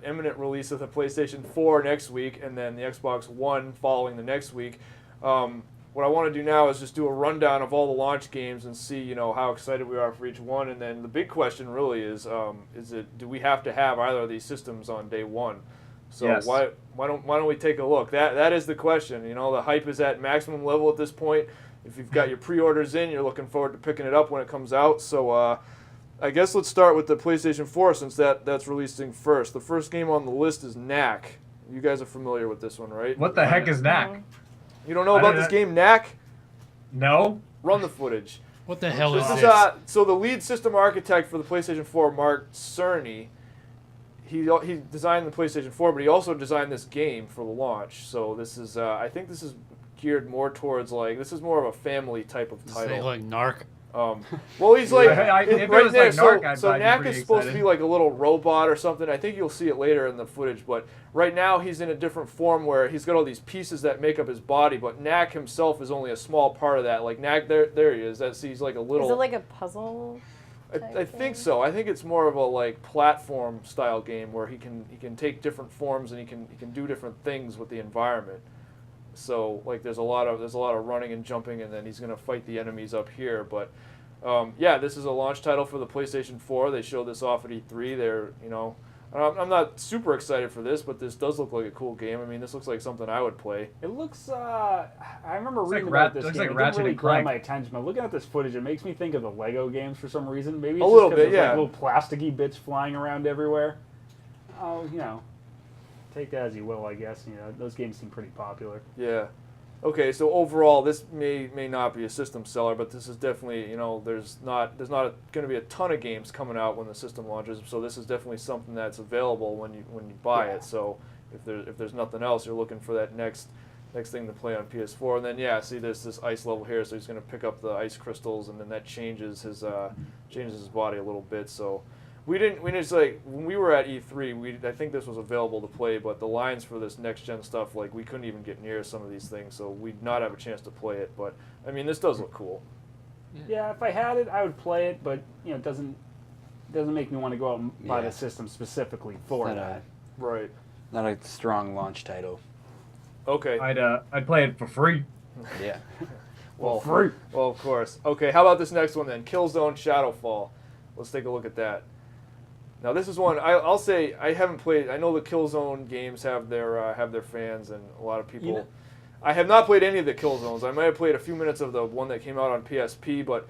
the imminent release of the PlayStation 4 next week, and then the Xbox One following the next week. What I want to do now is just do a rundown of all the launch games and see, how excited we are for each one. And then the big question really is do we have to have either of these systems on day one? So yes. why don't we take a look? That is the question. The hype is at maximum level at this point. If you've got your pre-orders in, you're looking forward to picking it up when it comes out. So I guess let's start with the PlayStation 4 since that's releasing first. The first game on the list is Knack. You guys are familiar with this one, right? What the heck is Knack? You don't know about this game, Knack? No. Run the footage. What the hell is this? So the lead system architect for the PlayStation 4, Mark Cerny, he designed the PlayStation 4, but he also designed this game for the launch. So this is, I think this is geared more towards this is more of a family type of title. Say like Narc. Well, he's like if right it was there. like Narc, So Knack is supposed to excited. be like a little robot or something. I think you'll see it later in the footage. But right now he's in a different form where he's got all these pieces that make up his body. But Knack himself is only a small part of that. Like Knack, there he is. He's like a little. Is it like a puzzle? I think so. I think it's more of a like platform style game where he can take different forms and he can do different things with the environment. So like there's a lot of running and jumping, and then he's gonna fight the enemies up here. But yeah, this is a launch title for the PlayStation 4. They showed this off at E3. I'm not super excited for this, but this does look like a cool game. I mean, this looks like something I would play. It looks. I remember reading like about this looks game. like It Ratchet didn't really and grab Clank. my attention. But looking at this footage, it makes me think of the Lego games for some reason. Maybe it's A just little 'cause bit, there's yeah. like little plasticky bits flying around everywhere. Oh, take that as you will, I guess. Those games seem pretty popular. Yeah. Okay, so overall, this may not be a system seller, but this is definitely, there's not going to be a ton of games coming out when the system launches. So this is definitely something that's available when you buy it. So if there's nothing else, you're looking for that next thing to play on PS4. And then see, there's this ice level here, so he's going to pick up the ice crystals, and then that changes his body a little bit. So. We didn't when we were at E3, I think this was available to play, but the lines for this next gen stuff, we couldn't even get near some of these things, so we'd not have a chance to play it. But I mean, this does look cool. Yeah, if I had it, I would play it, but it doesn't make me want to go out and buy the system specifically for that. Right. Not a strong launch title. Okay. I'd play it for free. Yeah. Well, of course. Okay, how about this next one then? Killzone Shadowfall. Let's take a look at that. Now this is one I'll say I haven't played. I know the Killzone games have their fans and a lot of people. I have not played any of the Killzones. I might have played a few minutes of the one that came out on PSP, but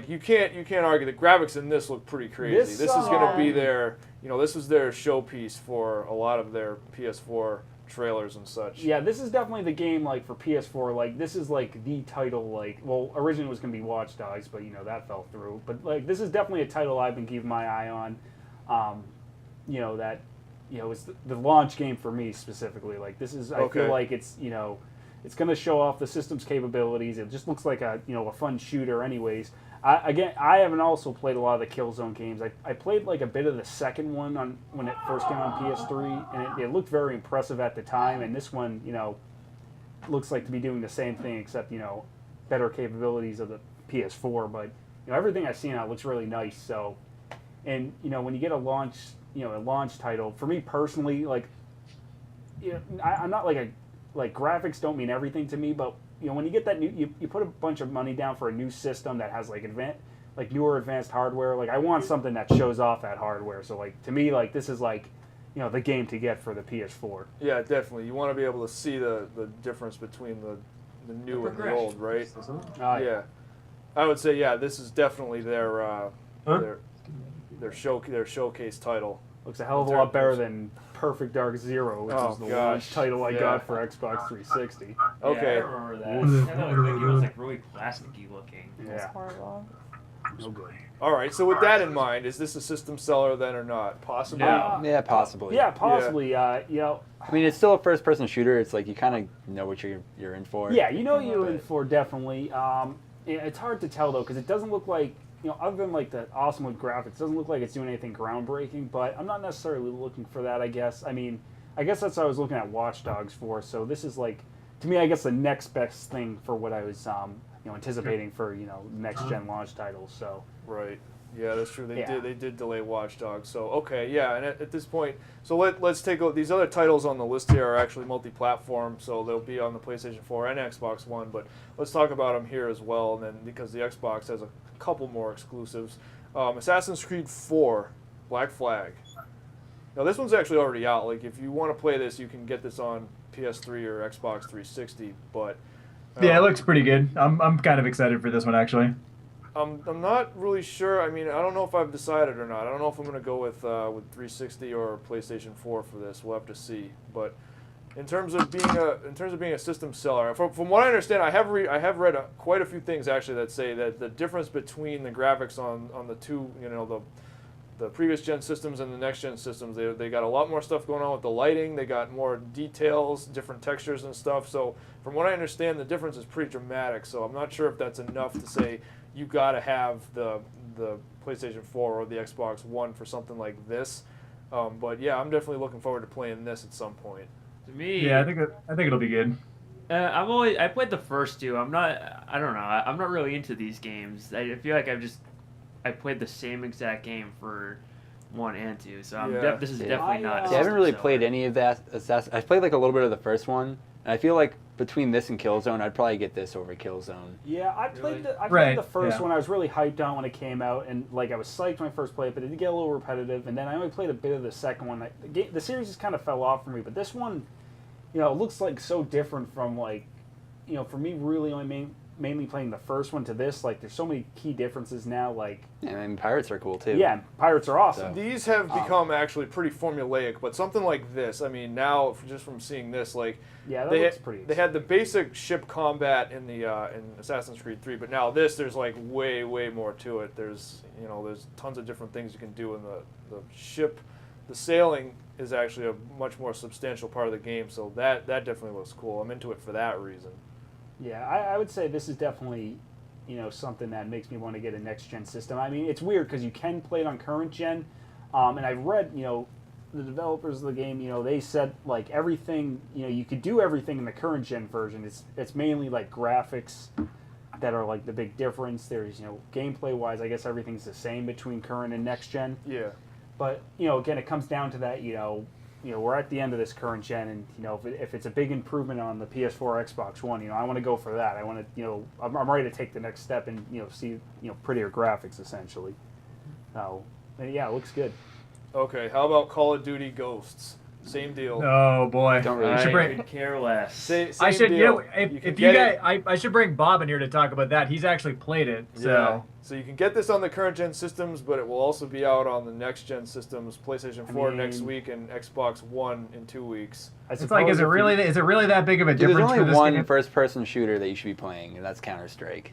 you can't argue the graphics in this look pretty crazy. This is going to be their this is their showpiece for a lot of their PS4 trailers and such. Yeah, this is definitely the game for PS4. This is the title. Originally it was going to be Watch Dogs, but that fell through. But this is definitely a title I've been keeping my eye on. It's the launch game for me specifically. This is I feel like it's it's going to show off the system's capabilities. It just looks like a fun shooter anyways. I haven't also played a lot of the Killzone games. I played a bit of the second one when it first came on PS3, and it looked very impressive at the time. And this one, looks like to be doing the same thing except better capabilities of the PS4. But everything I've seen out looks really nice. So, and when you get a launch title, for me personally, I'm not graphics don't mean everything to me, but when you get that new, you put a bunch of money down for a new system that has newer advanced hardware. I want something that shows off that hardware. So to me, this is the game to get for the PS4. Yeah, definitely. You want to be able to see the difference between the new and the old, right? Yeah. I would say this is definitely their showcase title. Looks a hell of a lot better than Perfect Dark Zero, which is the launch title I got for Xbox 360. Okay. Yeah, I remember that. It was really plasticky looking. It was horrible. No good. All right. So with that in mind, is this a system seller then or not? Possibly. Yeah, possibly. Yeah, possibly. I mean, it's still a first-person shooter. It's you kind of know what you're in for. Yeah, you're in for definitely. It's hard to tell though because it doesn't look like other than the awesome with graphics, it doesn't look like it's doing anything groundbreaking. But I'm not necessarily looking for that. I guess. I mean, I guess that's what I was looking at Watch Dogs for. So this is to me, I guess the next best thing for what I was anticipating for next gen launch titles. So right. Yeah, that's true. They Yeah. did delay Watch Dogs. So okay, yeah. And at this point, so let's take these other titles on the list here are actually multi-platform, so they'll be on the PlayStation 4 and Xbox One. But let's talk about them here as well. And then because the Xbox has a couple more exclusives, Assassin's Creed 4, Black Flag. Now this one's actually already out. Like if you want to play this, you can get this on PS3 or Xbox 360. But Yeah, it looks pretty good. I'm kind of excited for this one actually. I'm not really sure. I mean, I don't know if I've decided or not. I don't know if I'm going to go with 360 or PlayStation 4 for this. We'll have to see. But in terms of being a system seller, from what I understand, I have read quite a few things actually that say that the difference between the graphics on the two, the previous gen systems and the next gen systems, they got a lot more stuff going on with the lighting. They got more details, different textures and stuff. So from what I understand, the difference is pretty dramatic. So I'm not sure if that's enough to say you got to have the PlayStation 4 or the Xbox One for something like this. But yeah, I'm definitely looking forward to playing this at some point. To me, Yeah, I think it'll be good. I played the first two. I don't know. I'm not really into these games. I feel like I played the same exact game for 1 and 2. So this is definitely not. I haven't really played any of that. I played like a little bit of the first one, and I feel like between this and Killzone, I'd probably get this over Killzone. Yeah, I played Right, the first yeah. one. I was really hyped on when it came out, and like I was psyched when I first played it, but it did get a little repetitive. And then I only played a bit of the second one. The series just kind of fell off for me. But this one, it looks like so different from for me really only mainly playing the first one to this. Like there's so many key differences now. Like Yeah, I mean, pirates are cool too. yeah, pirates are awesome. These have become actually pretty formulaic, but something like this, I mean, now just from seeing this, like Yeah, that looks pretty. they had the basic ship combat in the in Assassin's Creed 3, but now there's like way more to it. There's there's tons of different things you can do in the ship. The sailing is actually a much more substantial part of the game, so that definitely looks cool. I'm into it for that reason. Yeah, I would say this is definitely, something that makes me want to get a next-gen system. I mean, it's weird because you can play it on current gen, and I've read, the developers of the game, they said, like, everything, you could do everything in the current-gen version. It's mainly, like, graphics that are, like, the big difference. There's, gameplay-wise, I guess everything's the same between current and next-gen. Yeah. But, again, it comes down to that, we're at the end of this current gen, and if it's a big improvement on the PS4 or Xbox One, I want to go for that. I want to, I'm ready to take the next step and see prettier graphics essentially. So yeah, it looks good. Okay, how about Call of Duty Ghosts? Same deal. Oh boy, Don't really I should I bring. could care less. Same I should, deal. if you guys, I should bring Bob in here to talk about that. He's actually played it, so. Yeah. So you can get this on the current gen systems, but it will also be out on the next gen systems, PlayStation 4 next week and Xbox One in 2 weeks. It's like, is it really that big of a Dude, difference there's for only this one game? first-person shooter that you should be playing, and that's Counter-Strike.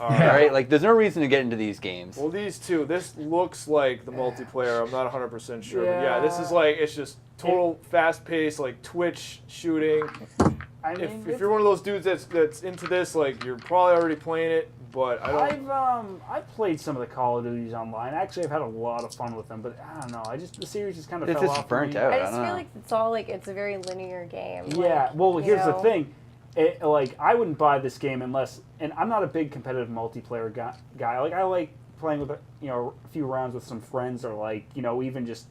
All Yeah. All right, like there's no reason to get into these games. Well, these two, this looks like the multiplayer. I'm not 100% sure, but yeah, this is Yeah. like it's just total fast-paced, like Twitch shooting. I mean, If you're one of those dudes that's into this, like you're probably already playing it, but I don't. I've played some of the Call of Duties online. Actually, I've had a lot of fun with them, but I don't know. The series just kind of It's fell just off. for burnt me. out. I I just don't feel know. like it's all like it's a very linear game. Yeah. Like, Well, here's the know. thing. I wouldn't buy this game unless, and I'm not a big competitive multiplayer guy. Like I like playing with a few rounds with some friends, or like even just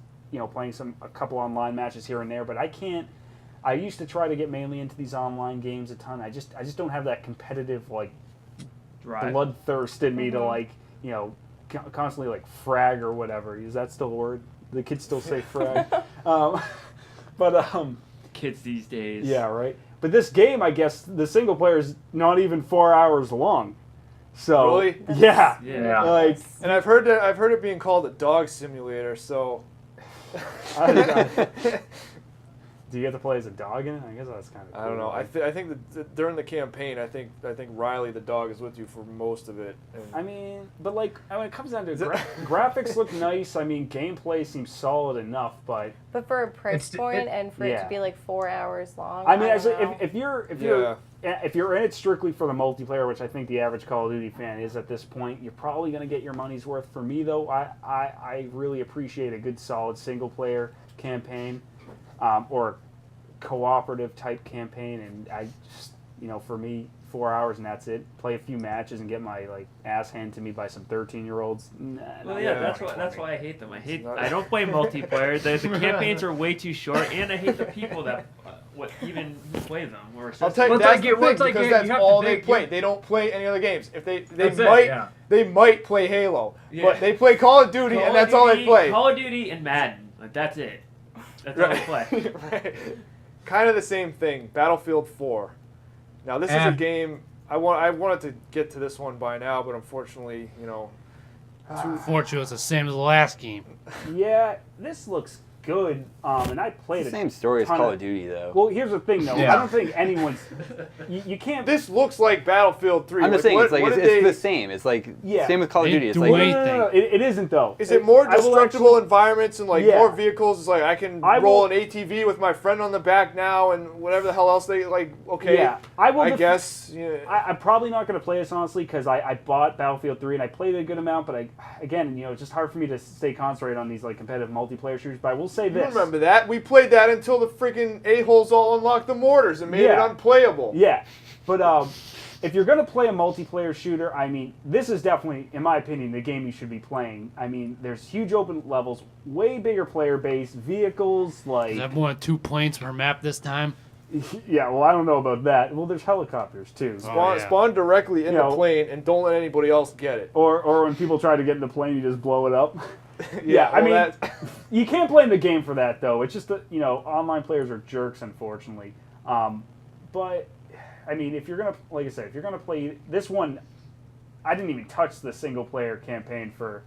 playing a couple online matches here and there. But I can't. I used to try to get mainly into these online games a ton. I just don't have that competitive like Drive. bloodthirst in me to like constantly like frag or whatever. Is that still a word? The kids still say frag. Kids these days. Yeah, right. But this game, I guess, the single player is not even 4 hours long. So Really? yeah, Yeah. like And I've heard it being called a dog simulator. So do you get to play as a dog in it? I guess that's kind of. Cool. I don't know. I think that during the campaign, I think Riley the dog is with you for most of it. And I mean, but like when it comes down to graphics, look nice. I mean, gameplay seems solid enough, but But for a price point and for it yeah. to be like 4 hours long. I mean, don't actually, know. if you're in it strictly for the multiplayer, which I think the average Call of Duty fan is at this point, you're probably going to get your money's worth. For me, though, I really appreciate a good, solid single player campaign, or cooperative type campaign, and I just for me 4 hours and that's it. Play a few matches and get my like ass handed to me by some 13-year-olds. Nah, Well, yeah, that's why I hate them. I don't play multiplayer. The campaigns are way too short, and I hate the people that even play them. I'll tell you, that's the thing, because that's all they play. They don't play any other games. If they might play Halo, but they play Call of Duty, and that's all they play. Call of Duty and Madden. Like, that's it. That's all they play. Right. Kind of the same thing. Battlefield 4. Now this is a game I wanted to get to this one by now, but unfortunately, Unfortunately, it's the same as the last game. Yeah, this looks good. And I played It's the same story as Call of Duty, though. Well, here's the thing, though. Yeah. I don't think anyone's. You can't. This looks like Battlefield 3. I'm just saying, it's the same. It's like same with Call of Duty. It's like No, it isn't though. Is it more destructible environments and more vehicles? It's like I can roll an ATV with my friend on the back now and whatever the hell else they like. Okay, yeah, I guess. Yeah. I'm probably not going to play this honestly because I bought Battlefield 3 and I played it a good amount, but again, it's just hard for me to stay concentrated on these like competitive multiplayer shooters. But I will say this. Remember that? We played that until the freaking a-holes all unlocked the mortars and made it unplayable. Yeah, but if you're going to play a multiplayer shooter, I mean, this is definitely, in my opinion, the game you should be playing. I mean, there's huge open levels, way bigger player base, vehicles, like... Does that have more than 2 planes per map this time? Yeah, well, I don't know about that. Well, there's helicopters, too. Spawn directly in the plane and don't let anybody else get it. Or when people try to get in the plane, you just blow it up. I mean, you can't blame the game for that, though. It's just that, online players are jerks, unfortunately. But, I mean, if you're going to, like I said, if you're going to play this one, I didn't even touch the single-player campaign for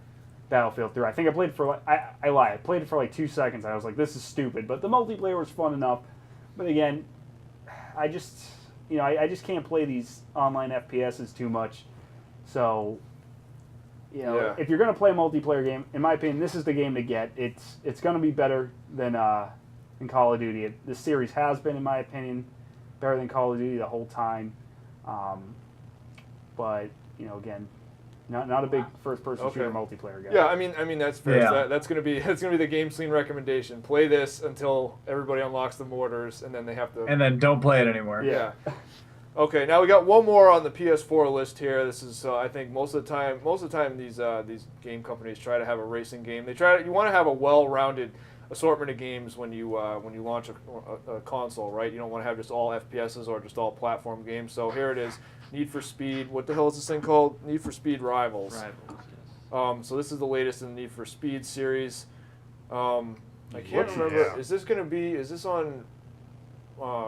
Battlefield 3. I think I played for, I lie, I played it for like 2 seconds. I was like, this is stupid. But the multiplayer was fun enough. But again, I just, I just can't play these online FPSs too much. So... if you're going to play a multiplayer game, in my opinion, this is the game to get. It's going to be better than Call of Duty. The series has been, in my opinion, better than Call of Duty the whole time. But again, not a big first-person shooter multiplayer guy. Yeah, I mean that's fair. Yeah. That's going to be the GameSlean recommendation. Play this until everybody unlocks the mortars, and then they have to. And then don't play it anymore. Yeah. Okay, now we got one more on the PS4 list here. This is, I think, most of the time these game companies try to have a racing game. You want to have a well-rounded assortment of games when you launch a console, right? You don't want to have just all FPSs or just all platform games. So here it is, Need for Speed. What the hell is this thing called? Need for Speed Rivals. Yes. So this is the latest in the Need for Speed series. I can't remember. Yeah. Is this on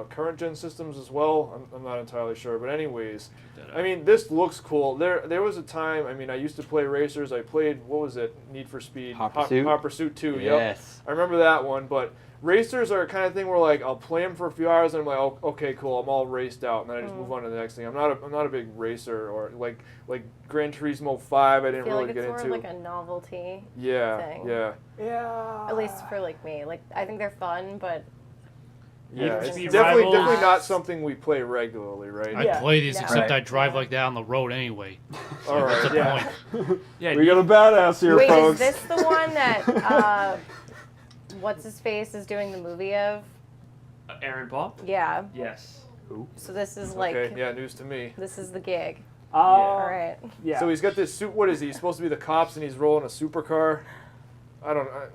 current gen systems as well? I'm not entirely sure, but anyways, I mean, this looks cool. There was a time, I mean, I used to play racers. I played, what was it, Need for Speed? Hot Pursuit 2, yes. Yep. I remember that one, but racers are kind of thing where like I'll play them for a few hours and I'm like, oh, okay, cool, I'm all raced out, and then I just move on to the next thing. I'm not a big racer, or like Gran Turismo 5. I didn't really get into. I feel like it's more like a novelty. Thing. Yeah. At least for like me, like I think they're fun, but. Yeah, it's definitely not something we play regularly, right? I play these, except I drive like that on the road anyway. All right, that's the point. We got a badass here, folks. Wait, is this the one that what's his face is doing the movie of? Aaron Paul? Yeah. Yes. Who? So this is like. Okay, yeah, news to me. This is the gig. All right. Yeah. So he's got this suit. What is he? He's supposed to be the cops, and he's rolling a supercar. I don't know.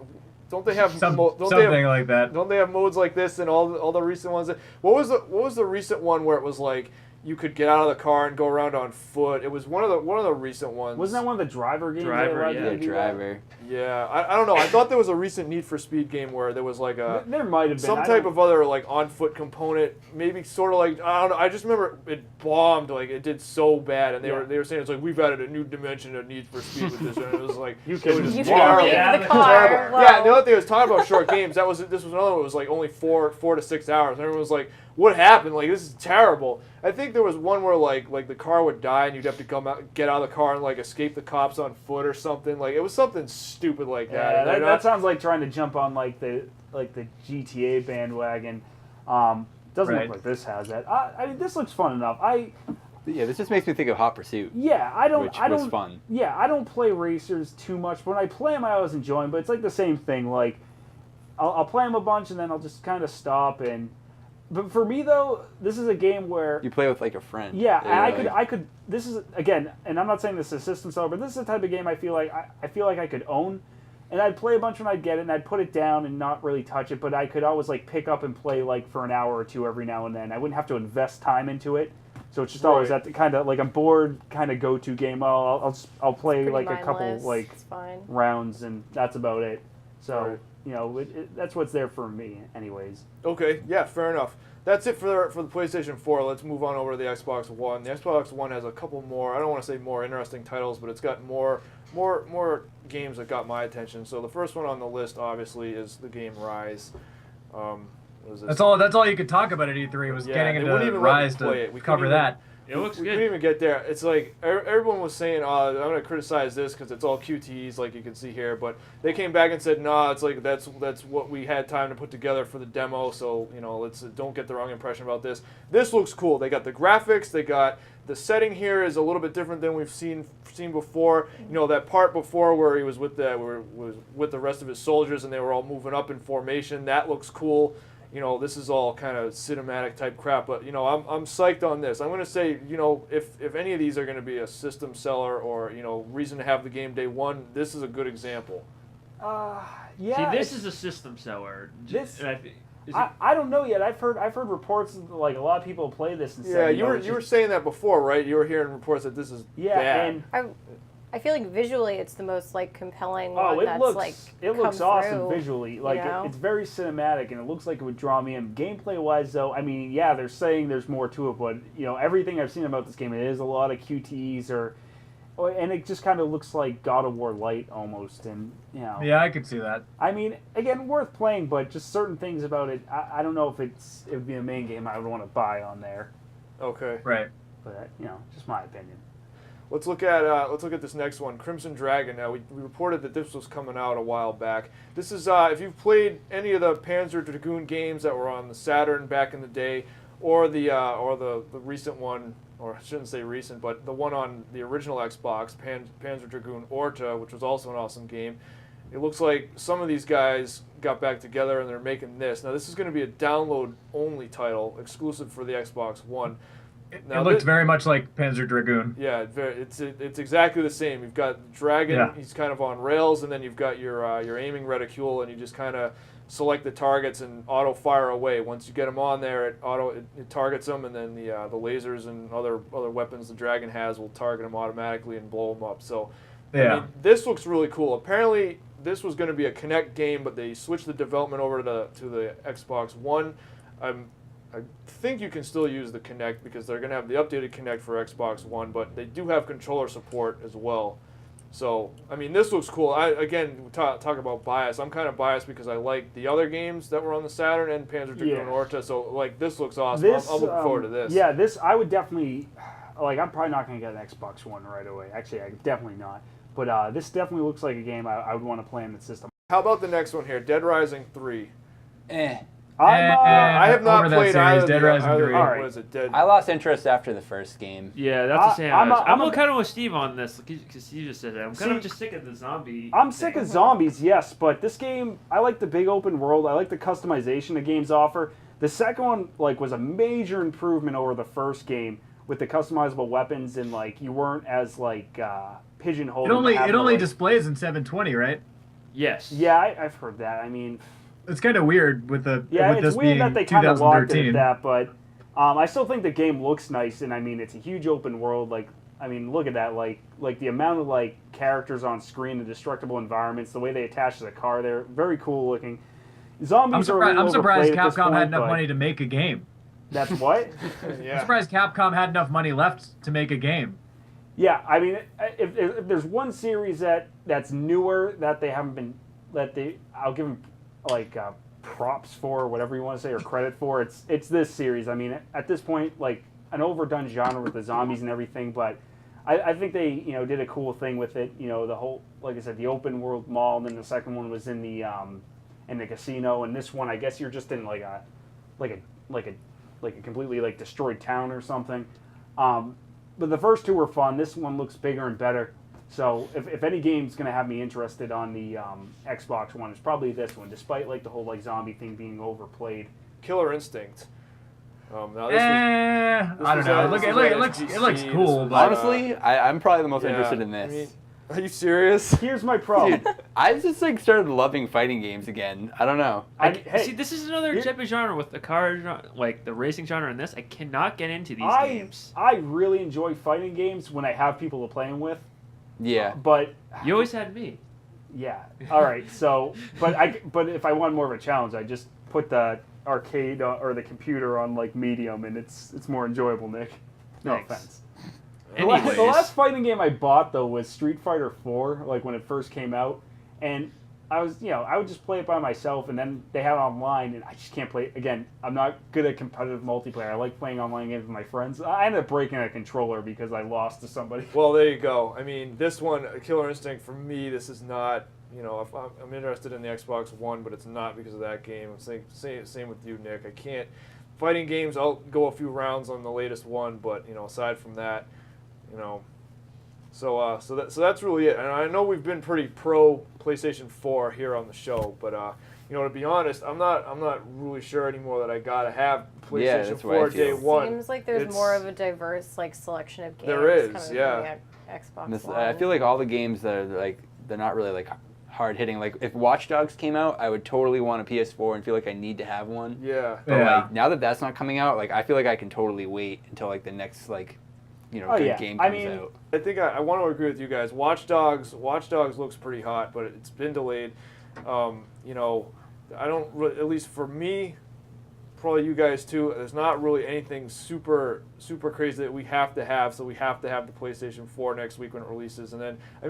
Don't they have something like that? Don't they have modes like this in all the recent ones? What was the recent one where it was like you could get out of the car and go around on foot? It was one of the recent ones. Wasn't that one of the driver games? Driver. Yeah, I don't know. I thought there was a recent Need for Speed game where there was like there might have been some type of other like on foot component, maybe sort of like, I don't know. I just remember it bombed, like it did so bad, and they were saying it's like we've added a new dimension of Need for Speed with this, and it was like you can leave the car. Terrible. Yeah, the other thing was talking about short games. This was another one. It was like only 4 to 6 hours. And everyone was like, what happened? Like, this is terrible. I think there was one where like the car would die and you'd have to get out of the car and like escape the cops on foot or something. Like, it was something stupid like that. Yeah, that sounds like trying to jump on like the GTA bandwagon. Doesn't look like this has that. I mean, this looks fun enough. Yeah, this just makes me think of Hot Pursuit. Yeah, which was fun. Yeah, I don't play racers too much. When I play them, I always enjoy them, but it's like the same thing. Like, I'll play them a bunch and then I'll just kind of stop, and But for me though, this is a game where You play with like a friend. yeah, and Like, I could. This is again, and I'm not saying this is a system seller, but this is the type of game I feel like I could own, and I'd play a bunch when I'd get it, and I'd put it down and not really touch it, but I could always like pick up and play like for an hour or two every now and then. I wouldn't have to invest time into it, so it's just always Right. that kind of like a board kind of go to game. I'll play Pretty like a couple mindless. like It's fine. rounds, and that's about it. So Right. you know, that's what's there for me, anyways. Okay, yeah, fair enough. That's it for the PlayStation 4. Let's move on over to the Xbox One. The Xbox One has a couple more, I don't want to say more interesting titles, but it's got more games that got my attention. So the first one on the list, obviously, is the game Rise. What is this? That's all you could talk about at E3 was Yeah, getting they wouldn't into even let me Rise play to it. We couldn't cover even- that. It looks we good. couldn't even get there. It's like everyone was saying, I'm going to criticize this because it's all QTEs, like you can see here. But they came back and said, nah, it's like that's what we had time to put together for the demo. So let's don't get the wrong impression about this. This looks cool. They got the graphics. They got the setting here is a little bit different than we've seen before. That part before where he was with the rest of his soldiers and they were all moving up in formation. That looks cool. This is all kind of cinematic type crap, but I'm psyched on this. I'm going to say, if any of these are going to be a system seller or reason to have the game day one, this is a good example. Yeah. See, this is a system seller. This- And I don't know yet. I've heard reports like a lot of people play this and Yeah, said, you were saying that before, right? You were hearing reports that this is bad. and I feel like visually it's the most like compelling one it that's looks like awesome come through, visually. Like you know? it's very cinematic and it looks like it would draw me in. Gameplay wise though, I mean, yeah, they're saying there's more to it, but everything I've seen about this game, it is a lot of QTEs and it just kind of looks like God of War Light almost, and Yeah, I could see that. I mean, again, worth playing, but just certain things about it, I don't know if it would be a main game I would want to buy on there, Okay. Right. but just my opinion. Let's look at this next one, Crimson Dragon. Now we reported that this was coming out a while back. This is if you've played any of the Panzer Dragoon games that were on the Saturn back in the day, or the recent one, or I shouldn't say recent, but the one on the original Xbox, Panzer Dragoon Orta, which was also an awesome game. It looks like some of these guys got back together and they're making this. Now this is going to be a download-only title, exclusive for the Xbox One. It Now, looks very much like Panzer Dragoon. Yeah, it's exactly the same. You've got the dragon, Yeah. he's kind of on rails, and then you've got your aiming reticule, and you just kind of select the targets and auto fire away. Once you get them on there, it targets them, and then the lasers and other weapons the dragon has will target them automatically and blow them up. So, Yeah. I mean, this looks really cool. Apparently, this was going to be a Kinect game, but they switched the development over to the Xbox One. I think you can still use the Kinect because they're going to have the updated Kinect for Xbox One, but they do have controller support as well. So, I mean, this looks cool. Talk about bias. I'm kind of biased because I like the other games that were on the Saturn and Panzer Dragoon Orta. So, like, this looks awesome. I'm looking forward to this. Yeah, I would definitely, I'm probably not going to get an Xbox One right away. Actually, definitely not. But this definitely looks like a game I would want to play on the system. How about the next one here, Dead Rising 3? I have not over that played series, either. Dead Rising 3. All right. What is it? Dead. I lost interest after the first game. Yeah, that's the same. I'm a- kind of with Steve on this because you just said that. I'm kind of See, just sick of the zombie. I'm sick of zombies, yes, but this game, I like the big open world. I like the customization the games offer. The second one, was a major improvement over the first game with the customizable weapons and you weren't as pigeonholed. It only displays in 720, right? Yes. Yeah, I've heard that. I mean, It's kind of weird with it's this weird being that they kind of locked it 2013. at that, but I still think the game looks nice, and I mean, it's a huge open world. Look at that, the amount of characters on screen, the destructible environments, the way they attach to the car, they're very cool looking. Zombies I'm surprised at this Capcom point, had enough but money to make a game. That's what? I'm Yeah. surprised Capcom had enough money left to make a game. Yeah, I mean, if there's one series that's newer that they haven't been I'll give them props for, whatever you want to say, or credit for. It's this series. I mean, at this point, an overdone genre with the zombies and everything, but I think they did a cool thing with it. The whole, like I said, the open world mall, and then the second one was in the casino, and this one I guess you're just in a completely destroyed town or something. But the first two were fun. This one looks bigger and better. So if any game's going to have me interested on the Xbox One, it's probably this one, despite the whole zombie thing being overplayed. Killer Instinct. Now this I don't was know. at- Look, this it, was look, at it looks SGC, it looks this cool, was, but Honestly, I'm probably the most yeah, interested in this. I mean, are you serious? Here's my problem. Dude, I just like started loving fighting games again. I don't know. Hey, See, this is another here- type of genre with the car, like the racing genre in this. I cannot get into these games. I really enjoy fighting games when I have people to play them with. Yeah. But You always had me. yeah, all right. So, but if I want more of a challenge, I just put the arcade or the computer on like medium, and it's more enjoyable. Nick, no Thanks. offense. Anyways, The last fighting game I bought though was Street Fighter 4, like when it first came out, and I would just play it by myself, and then they had it online, and I just can't play it. Again, I'm not good at competitive multiplayer. I like playing online games with my friends. I ended up breaking a controller because I lost to somebody. Well, there you go. I mean, this one, Killer Instinct, for me, this is not. If I'm interested in the Xbox One, but it's not because of that game. Same with you, Nick. I can't. Fighting games, I'll go a few rounds on the latest one, but aside from that, so that's really it. And I know we've been pretty pro PlayStation 4 here on the show, but to be honest, I'm not really sure anymore that I gotta have Yeah, PlayStation that's what I 4 day feel. one. Seems like there's It's- more of a diverse selection of games. There is, coming yeah. From the Xbox This, One. I feel like all the games that are like they're not really like hard hitting. Like if Watch Dogs came out, I would totally want a PS4 and feel like I need to have one. Yeah. But Yeah. like now that that's not coming out, like I feel like I can totally wait until like the next like Oh, good yeah. game I comes mean, out. I think I want to agree with you guys. Watch Dogs looks pretty hot, but it's been delayed. I don't really, at least for me, probably you guys too. There's not really anything super crazy that we have to have. So we have to have the PlayStation 4 next week when it releases. And then I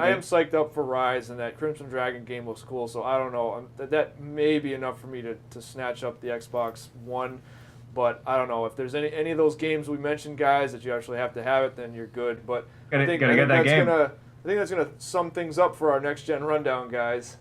am psyched up for Rise, and that Crimson Dragon game looks cool. So I don't know. That may be enough for me to snatch up the Xbox One. But I don't know if there's any of those games we mentioned, guys, that you actually have to have it. Then you're good. But Gotta I think get that that's game. gonna sum things up for our next gen rundown, guys.